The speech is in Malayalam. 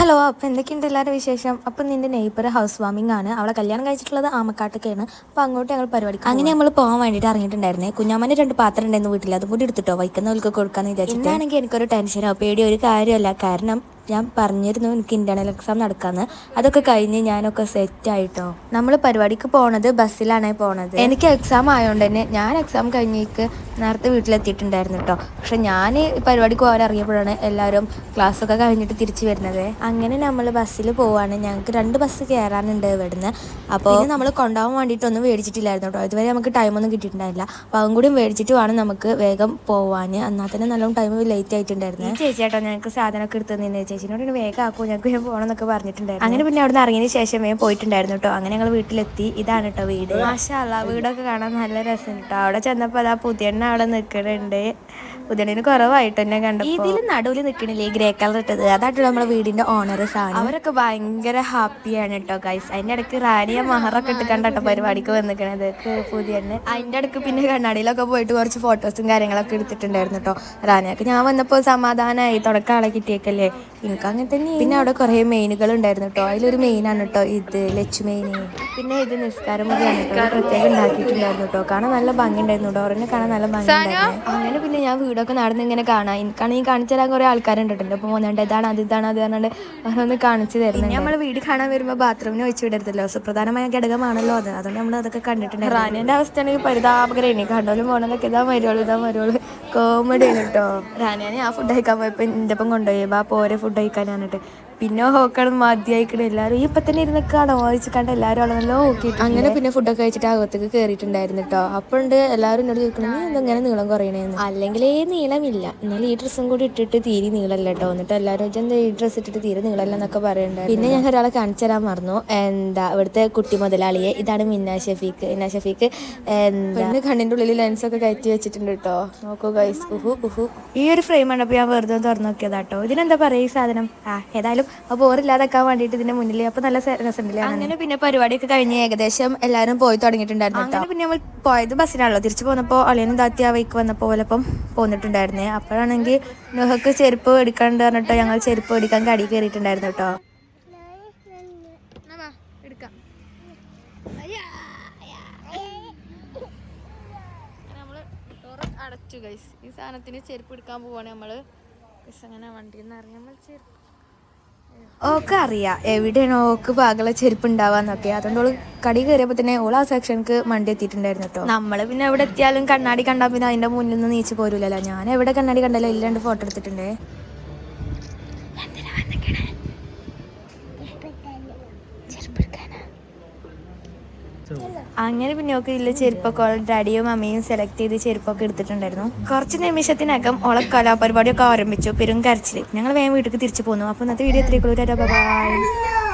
ഹലോ, അപ്പോൾ എന്തൊക്കെയുണ്ട് എല്ലാവരുടെ വിശേഷം? അപ്പം നിൻ്റെ നെയ്ബർ ഹൗസ് വാമിംഗ് ആണ്. അവളെ കല്യാണം കഴിച്ചിട്ടുള്ളത് ആമക്കാട്ടൊക്കെയാണ്. അപ്പോൾ അങ്ങോട്ട് ഞങ്ങൾ പരിപാടിക്ക് അങ്ങനെ നമ്മൾ പോകാൻ വേണ്ടിയിട്ട് ഇറങ്ങിയിട്ടുണ്ടായിരുന്നേ. കുഞ്ഞാമ്മൻ്റെ 2 പാത്രം ഉണ്ടായിരുന്നു വീട്ടിൽ, അതും കൂടി എടുത്തിട്ടോ വൈക്കുന്നവർക്ക് കൊടുക്കാമെന്ന് വിചാരിച്ചിട്ട്. ഇന്നാണെങ്കിൽ എനിക്കൊരു ടെൻഷനോ പേടിയോ ഒരു കാര്യമല്ല. കാരണം ഞാൻ പറഞ്ഞിരുന്നു എനിക്ക് ഇൻ്റേണൽ എക്സാം നടക്കാമെന്ന്. അതൊക്കെ കഴിഞ്ഞ് ഞാനൊക്കെ സെറ്റായിട്ടോ. നമ്മൾ പരിപാടിക്ക് പോണത് ബസ്സിലാണ് പോണത്. എനിക്ക് എക്സാം ആയതുകൊണ്ട് തന്നെ ഞാൻ എക്സാം കഴിഞ്ഞേക്ക് നേരത്തെ വീട്ടിലെത്തിയിട്ടുണ്ടായിരുന്നു കേട്ടോ. പക്ഷെ ഞാൻ പരിപാടിക്ക് പോകാൻ ഇറങ്ങിയപ്പോഴാണ് എല്ലാവരും ക്ലാസ്സൊക്കെ കഴിഞ്ഞിട്ട് തിരിച്ചു വരുന്നത്. അങ്ങനെ നമ്മൾ ബസ്സിൽ പോവാണ്. ഞങ്ങൾക്ക് 2 ബസ് കയറാനുണ്ട് ഇവിടുന്ന്. അപ്പോൾ നമ്മൾ കൊണ്ടുപോകാൻ വേണ്ടിയിട്ടൊന്നും മേടിച്ചിട്ടില്ലായിരുന്നു കേട്ടോ. ഇതുവരെ നമുക്ക് ടൈമൊന്നും കിട്ടിയിട്ടുണ്ടായില്ല. അപ്പോൾ അതും കൂടി മേടിച്ചിട്ട് വേണം നമുക്ക് വേഗം പോവാൻ. എന്നാൽ തന്നെ നല്ലോണം ടൈം ലേറ്റ് ആയിട്ടുണ്ടായിരുന്നു. ചേച്ചി കേട്ടോ ഞങ്ങൾക്ക് സാധനമൊക്കെ എടുത്ത് തന്നെ ചേച്ചിനോട് വേഗം ആക്കുമോ, ഞങ്ങൾക്ക് ഞാൻ പോകണം എന്നൊക്കെ പറഞ്ഞിട്ടുണ്ടായിരുന്നു. അങ്ങനെ പിന്നെ അവിടെ നിന്ന് ഇറങ്ങിയതിന് ശേഷം വേഗം പോയിട്ടുണ്ടായിരുന്നു കേട്ടോ. അങ്ങനെ ഞങ്ങൾ വീട്ടിലെത്തി. ഇതാണ് കേട്ടോ വീട്. മാഷാ അല്ലാ, വീടൊക്കെ കാണാൻ നല്ല രസം കേട്ടോ. അവിടെ ചെന്നപ്പോൾ അതാ പുതിയെണ്ണ അവിടെ നിൽക്കുന്നുണ്ട്. പുതിയണ്ണിന് കുറവായിട്ട് തന്നെ കണ്ടപ്പോൾ ഇതിൽ നടുവിൽ നിൽക്കണില്ലേ ഈ ഗ്രേ കളർ ഇട്ടത്, അതായിട്ട് നമ്മുടെ വീടിൻ്റെ ഓണേഴ്സ് ആണ്. അവരൊക്കെ ഭയങ്കര ഹാപ്പിയാണ് കേട്ടോ ഗൈസ്. അതിൻ്റെ ഇടയ്ക്ക് റാനിയ മഹറൊക്കെ ഇട്ട് കണ്ടോ പരിപാടിക്ക് വന്നിക്കണത് പുതിയണ്ണ്. അതിൻ്റെ ഇടയ്ക്ക് പിന്നെ കണ്ണാടിയിലൊക്കെ പോയിട്ട് കുറച്ച് ഫോട്ടോസും കാര്യങ്ങളൊക്കെ എടുത്തിട്ടുണ്ടായിരുന്നു കേട്ടോ. റാനിയൊക്കെ ഞാൻ വന്നപ്പോൾ സമാധാനമായി, തുടക്കാളെ കിട്ടിയേക്കല്ലേ, എനിക്ക് അങ്ങനെ തന്നെ. പിന്നെ അവിടെ കുറേ മെയിനുകൾ ഉണ്ടായിരുന്നു കേട്ടോ. അതിലൊരു മെയിനാണ് കേട്ടോ ഇത് ലച്ചു മെയിൻ. പിന്നെ ഇത് നിസ്കാരം മുറിയാണ് കേട്ടോ, പ്രത്യേകം ഉണ്ടാക്കിയിട്ടുണ്ടായിരുന്നു കേട്ടോ. കാണാൻ നല്ല ഭംഗി ഉണ്ടായിരുന്നു, ഡോറിനെ കാണാൻ നല്ല ഭംഗി ഉണ്ടായിരുന്നു. അങ്ങനെ പിന്നെ ഞാൻ വീടൊക്കെ നടന്ന് ഇങ്ങനെ കാണാം. എനിക്കാണെങ്കിൽ കാണിച്ചു തരാൻ കുറേ ആൾക്കാരുണ്ട് കേട്ടോ. അപ്പോൾ പോകുന്നുണ്ട് ഇതാണ് അത് പറഞ്ഞുകൊണ്ട് അവരൊന്ന് കാണിച്ചു തരുന്നത്. നമ്മൾ വീട് കാണാൻ വരുമ്പോൾ ബാത്റൂമിന് വെച്ച് വിടരുതല്ലോ, സുപ്രധാനമായ ഘടകമാണല്ലോ അത്. അതുകൊണ്ട് നമ്മൾ അതൊക്കെ കണ്ടിട്ടുണ്ട്. റാനിയുടെ അവസ്ഥയാണെങ്കിൽ പരിതാപകരമാണ്. കണ്ടോലും പോകണമെന്നൊക്കെ ഇതാ വരുള്ളൂ കോമഡിയാണ് കേട്ടോ. റാനിയാനെ ആ ഫുഡ് കഴിക്കാൻ പോയപ്പോൾ എൻ്റെ ഒപ്പം കൊണ്ടുപോയി ബാ പോരെ ഫുഡ് കഴിക്കാനാണിട്ട്. പിന്നെ ഹോക്കണം മതിയായിക്കണം എല്ലാവരും ഈ ഇപ്പം തന്നെ ഇരുന്നൊക്കെയാണോ വായിച്ച് കണ്ട് എല്ലാവരും അവിടെ നല്ല നോക്കിയിട്ട്. അങ്ങനെ പിന്നെ ഫുഡൊക്കെ കഴിച്ചിട്ട് അകത്തേക്ക് കയറിയിട്ടുണ്ടായിരുന്നു കേട്ടോ. അപ്പോഴുണ്ട് എല്ലാവരും എന്നോട് ചോദിക്കണം നീ എന്തെങ്ങനെ നീളം കുറയണേന്ന്. അല്ലെങ്കിലേ നീളമില്ല, എന്നാൽ ഈ ഡ്രസ്സും കൂടി ഇട്ടിട്ട് തീരെ നീളമല്ല കേട്ടോ. എന്നിട്ട് എല്ലാവരും എന്താ ഈ ഡ്രസ്സ് ഇട്ടിട്ട് തീരെ നീളമല്ല എന്നൊക്കെ പറയണ്ടായിരുന്നു. പിന്നെ ഞാൻ ഒരാളെ കാണിച്ചു തരാൻ മറന്നു. എന്താ ഇവിടുത്തെ കുട്ടി മുതലാളിയെ, ഇതാണ് മിന്ന ഷഫീക്ക്. പെണ്ണ് കണ്ണിൻ്റെ ഉള്ളിൽ ലെൻസൊക്കെ കയറ്റി വെച്ചിട്ടുണ്ട് കേട്ടോ. നോക്കൂ ഗൈസ്, ഈ ഒരു ഫ്രെയിം കണ്ടപ്പോൾ ഞാൻ വെറുതെ തുറന്നു നോക്കിയതാ കേട്ടോ. ഇതിനെന്താ പറയുക ഈ സാധനം? ഏതായാലും അപ്പോൾ ബോറില്ലാതാക്കാൻ വേണ്ടിയിട്ട് ഇതിൻ്റെ മുന്നിൽ അപ്പോൾ നല്ല രസമുണ്ടല്ലേ. അങ്ങനെ പിന്നെ പരിപാടിയൊക്കെ കഴിഞ്ഞ് ഏകദേശം എല്ലാവരും പോയി തുടങ്ങിയിട്ടുണ്ടായിരുന്നു. അങ്ങനെ പിന്നെ നമ്മൾ പോയത് ബസ്സിനാണല്ലോ. തിരിച്ചു പോന്നപ്പോൾ അളിയനും താത്തി ആ വൈക്ക് വന്നപ്പോൾ ഓലപ്പം പോന്നിട്ടുണ്ടായിരുന്നേ. അപ്പോഴാണെങ്കിൽ നുഹക്ക് ചെരുപ്പ് എടുക്കാണ്ട് പറഞ്ഞിട്ടോ ഞങ്ങൾ ചെരുപ്പ് എടുക്കാൻ കടി കയറിയിട്ടുണ്ടായിരുന്നു കേട്ടോ. അടച്ചു ഗൈസ്. ഈ സാധനത്തിന് ചെരുപ്പ് എടുക്കാൻ പോവാണ് നമ്മൾ. അങ്ങനെ വണ്ടിയിൽ നിന്ന് ഇറങ്ങി നമ്മൾ ചെരുപ്പ് ഓക്കെ അറിയാം എവിടെയാണ് ഓക്ക് പാകമുള്ള ചെരുപ്പ് ഉണ്ടാവാന്നൊക്കെ. അതുകൊണ്ട് ഓള് കടി കയറിയപ്പോൾ തന്നെ ഓൾ ആ സെക്ഷൻക്ക് വണ്ടി എത്തിയിട്ടുണ്ടായിരുന്നു കേട്ടോ. നമ്മൾ പിന്നെ എവിടെ എത്തിയാലും കണ്ണാടി കണ്ടാൽ പിന്നെ അതിൻ്റെ മുന്നിൽ നിന്ന് നീച്ച് പോരൂലല്ലോ. ഞാൻ എവിടെ കണ്ണാടി കണ്ടാലും ഇല്ലാണ്ട് ഫോട്ടോ എടുത്തിട്ടുണ്ടേ. അങ്ങനെ പിന്നെ ഓക്ക് ഇതിൽ ചെരുപ്പൊക്കെ ഓളെ ഡാഡിയും അമ്മയും സെലക്ട് ചെയ്ത് ചെരുപ്പൊക്കെ എടുത്തിട്ടുണ്ടായിരുന്നു. കുറച്ച് നിമിഷത്തിനകം ഓളെ കലാപരിപാടിയൊക്കെ ആരംഭിച്ചു. പെരും കരച്ചിൽ. ഞങ്ങൾ വേഗം വീട്ടിലേക്ക് തിരിച്ചു പോന്നു. അപ്പോൾ ഇന്നത്തെ വീഡിയോ എത്രയൊക്കെ ബൈ.